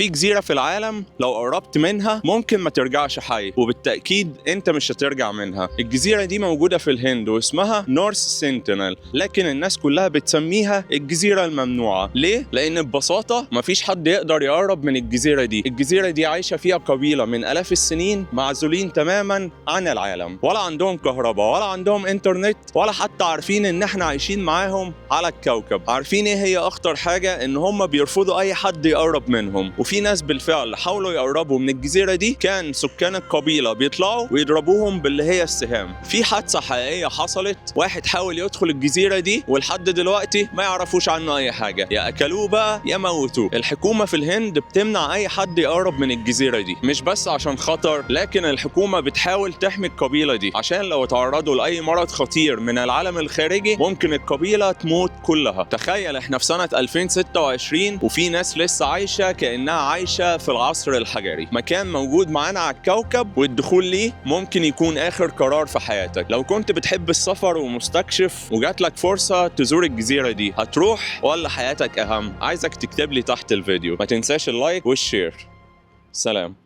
في جزيرة في العالم لو قربت منها ممكن ما ترجعش حي، وبالتأكيد انت مش هترجع منها. الجزيرة دي موجودة في الهند واسمها نورث سنتينل، لكن الناس كلها بتسميها الجزيرة الممنوعة. ليه؟ لأن ببساطة مفيش حد يقدر يقرب من الجزيرة دي. الجزيرة دي عايشة فيها قبيلة من آلاف السنين معزولين تماما عن العالم، ولا عندهم كهرباء ولا عندهم انترنت، ولا حتى عارفين ان احنا عايشين معاهم على الكوكب. عارفين ايه هي اخطر حاجة؟ ان هم بيرفضوا اي حد يقرب منهم. وفي ناس بالفعل حاولوا يقربوا من الجزيرة دي، كان سكان القبيلة بيطلعوا ويضربوهم باللي هي السهام. في حادثة حقيقية حصلت، واحد حاول يدخل الجزيرة دي ولحد دلوقتي ما يعرفوش عنه اي حاجة، يا اكلوه بقى يا موتوه. الحكومة في الهند بتمنع اي حد يقرب من الجزيرة دي، مش بس عشان خطر، لكن الحكومة بتحاول تحمي القبيلة دي عشان لو تعرضوا لأي مرض خطير من العالم الخارجي ممكن القبيلة تموت كلها. تخيل احنا في سنة 2026 وفي ناس لسه عايشة كأنها عايشة في العصر الحجري. مكان موجود معانا على الكوكب والدخول ليه ممكن يكون آخر قرار في حياتك. لو كنت بتحب السفر ومستكشف وجات لك فرصة تزور الجزيرة دي، هتروح ولا حياتك أهم؟ عايزك تكتب لي تحت الفيديو. ما تنساش اللايك والشير. سلام.